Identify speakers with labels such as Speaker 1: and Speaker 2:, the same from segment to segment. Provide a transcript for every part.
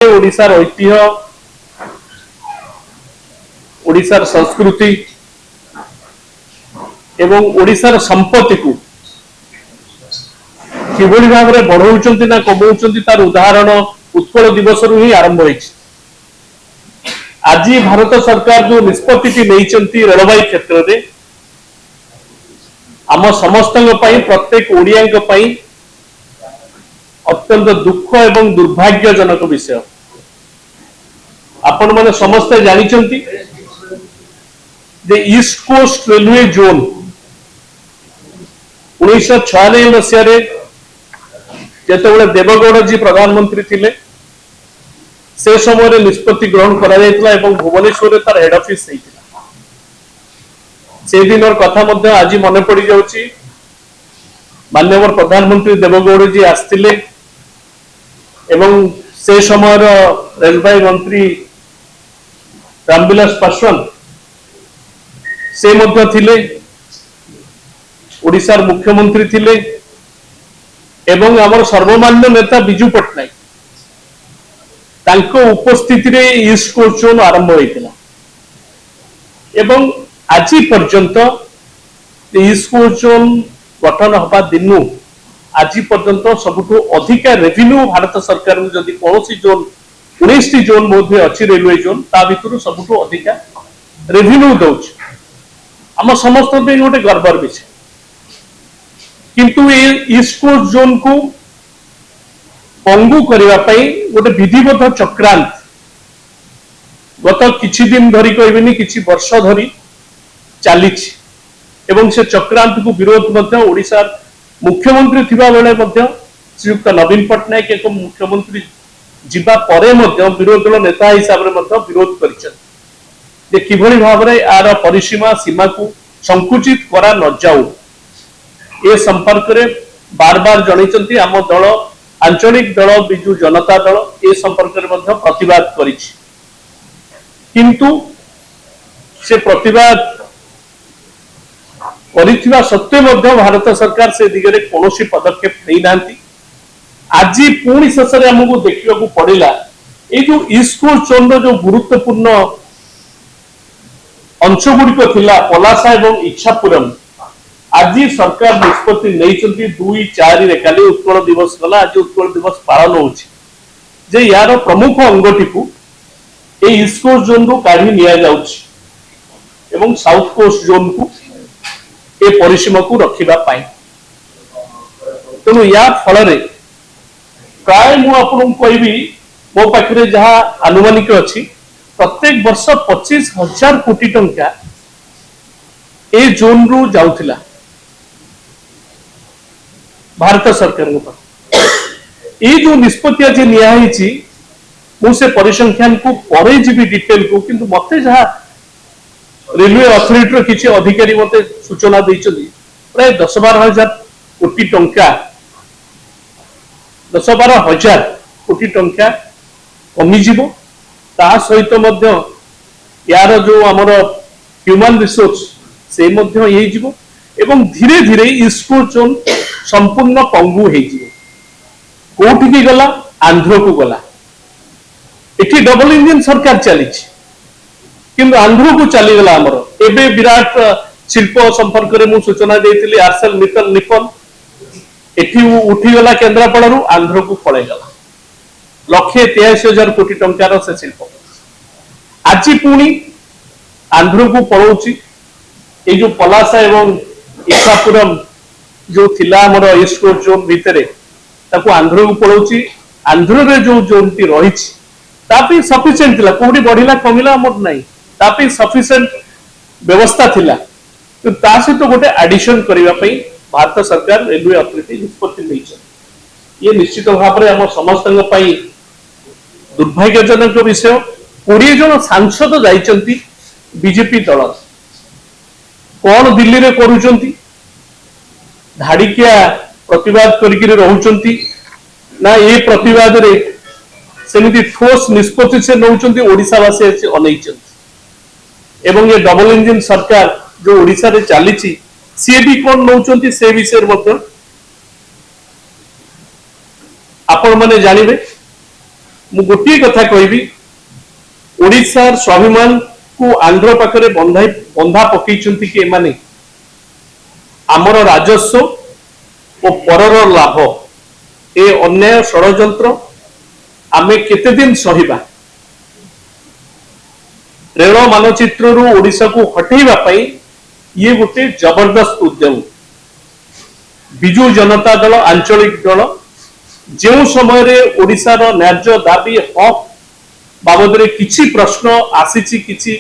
Speaker 1: ओडिशार ऐतिह्य ओडिशार संस्कृति एवं ओडिशार संपत्ति को किभली भाव में बढ़ाऊं ना कमाऊं तार उदाहरण उत्कल दिवस ही आरंभ हो। आज भारत सरकार जो निष्पत्ति नहीं रेलवे क्षेत्र में आम समस्त प्रत्येक ओडिया अत्यंत दुख एवं दुर्भाग्यजनक विषय। आपण माने समस्ते जानिचंती जे ईस्ट कोस्ट रेलवे जोन 1996 मसीह जेतेबेले देवगौड़ जी प्रधानमंत्री थिले से समय निष्पत्ति ग्रहण करा जायतिला एवं भुवनेश्वर रे तार हेड ऑफिस हेतिला। से दिनर कथा मध्य आज मने पड़ी जाउची। माननीय प्रधानमंत्री देवगौड़ जी आस्तिले एवं से समय रेलवे मंत्री रामविलास पासवान से मध्य थिले, ओडिशार मुख्यमंत्री थिले एवं आमर सर्वमान्य नेता बिजू पट्टनायक तांको उपस्थिति रे ईस्ट कोस्ट जोन आरंभ होइतिला एवं आज पर्यंत ईस्ट कोस्ट जोन गठन हवा दिनु आज पर्यंत सबुठु अधिका रेवेन्यू भारत सरकार जदि कौन जोन 19 जोन मध्ये अच्छी रेलवे जोन ता भितर सबुठु अधिका रेवेन्यू दउछ हम समस्त गोटे गर्वर विषय। किंतु ईस्ट कोस्ट जोन को पंगु करने गोटे विधिवत चक्रांत गत किछि दिन धरी कहबिनी किछि वर्ष धरी चली एवं से चक्रांत को विरोध मध्य ओडिशा मुख्यमंत्री थिबा बेले मध्य श्रीयुक्त नवीन पट्टनायक एक मुख्यमंत्री जीवा परे मध्य विरोध दल नेता हिसाब रे मध्य विरोध करिछन जे किभली भाव रे आर परिसीमा सीमा को संकुचित करा न जाऊ ए संपर्क रे बार बार जणैचंती आम दल आंचलिक दल बिजू जनता दल ए संपर्क रे मध्य प्रतिवाद करिछि। किंतु से प्रतिवाद करिथिबा सत्वे मध्य भारत सरकार से दिगरे कोनोसी पदक्षेप नै नांती। आज पुणी शेष में आमको देखा पड़ा ये जो ईस्ट कोस्ट जोन जो गुरुत्वपूर्ण अंश गुड़िक थिला पलासा एवं इच्छापुरम आज सरकार निष्पत्ति नहीं 2-4 काली उत्कल दिवस गला। आज उत्कल दिवस पालन हो यार प्रमुख अंगटी को ईस्ट कोस्ट जोन रू काढ़ी निया जाउछि एवं साउथ कोस्ट जोन को ए परिसीमा को रखिबा पाई। तेणु या फल प्राय मुझे मो पाखे जहाँ आनुमानिक अच्छी प्रत्येक वर्ष 25,000 कोटी टंका ए जोन रू जाउथिला भारत सरकार ये जो निष्पत्ति आज नियाही मुझे परिसंख्यान को परे जीवी डिटेल को किंतु मते जहाँ रेलवे अथॉरिटी किसी अधिकारी मत सूचना देइछथि प्राय 10-12 हजार कोटी टंका 10-12 हजार कोटी टंका कमी जीवो। ता सहित मध्य यार जो आमर ह्यूमन रिसोर्स से मध्य ये जीवो एवं धीरे धीरे ईस्ट कोस्ट जोन संपूर्ण पंगु हे जीवो। कोठी की गला आंध्र को गला एठी डबल इंजन सरकार चली किंतु आंध्र को चलीगला आमर एबे विराट शिल्प संपर्क में मुझे सूचना देती आरसेल मित्तल निपन एठी उठीगला केन्द्रापड़ा आंध्र को पलैगला 183,000 कोटी टंकार से शिल्प आज पुणी आंध्र को पलाउची। ये जो पलासा एवं इच्छापुरम जो थिला आमर ईस्ट कोस्ट जोन भितर ताको आंध्र को पलाउची। आंध्र रे जो जोन टी रही तापी सफिशिएंट थिला कोठी बढ़िला कमिला हमर नाही तापी सफिशिएंट व्यवस्था थिला तो ता सहित गोटे एडिशन करबा पई भारत सरकार रेलवे अथॉरिटी निष्पत्ति नहीं। ये निश्चित भाव में आम समस्त दुर्भाग्यजनक विषय। 20 जन सांसद जाइचंती बीजेपी दल कौन दिल्ली रे करूचंती धाड़िकिया प्रतिवाद करिक रहउचंती ना ये प्रतिवाद रे सेमिति ठोस निष्पत्ति से नौचंती ओडिशावासी अनैचंती एवं ये डबल इंजन सरकार जो ओडिशा रे चली सी भी कौन नौचंती से विषय आपण माने जानिबे मु गोटे कथा कहबी ओडिशार स्वाभिमान को आंध्र पाखरे बंधा पकईचंती कि एमाने आमर राजस्व और परर लाभ ए अन्याय षड़यंत्र आमे केते दिन सहिबा रेल मानचित्र ओडिशा को हटेबा पई ये गोटे जबरदस्त उद्यम बिजु जनता दल आंचलिक दल जो समय रे ओडिशार न्याय्य दाबी हक बाबद रे किछि प्रश्न आसीछि किछि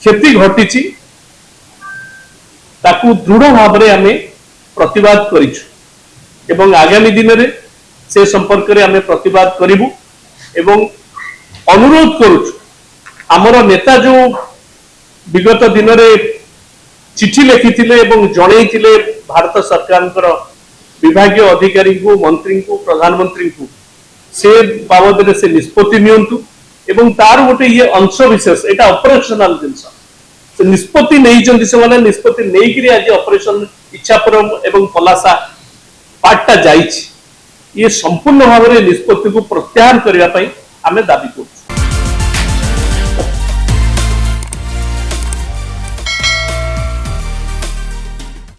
Speaker 1: क्षति घटिछि ताकू दृढ़ भाव रे आमे प्रतिवाद करिछु एवं आगामी दिन रे से संपर्क रे आमे प्रतिवाद करिबु एवं अनुरोध करूछु आमर नेता जो विगत दिन रे चिठी लिखिथिले एवं जणैथिले भारत सरकार विभागीय अधिकारी को मंत्री को प्रधानमंत्री को से बाबद रे से निष्पत्ति नियंतु एवं तार गोटे ये अंश विशेष एटा ऑपरेशनल जिंस से निष्पत्ति नहीं जंदी से माने निष्पत्ति नहीं करी आज ऑपरेशन इच्छापुरम एवं पलासा पार्टटा जाइछि ये संपूर्ण भाव रे निष्पत्ति को प्रत्याहार करिया पई आमे दाबी करू।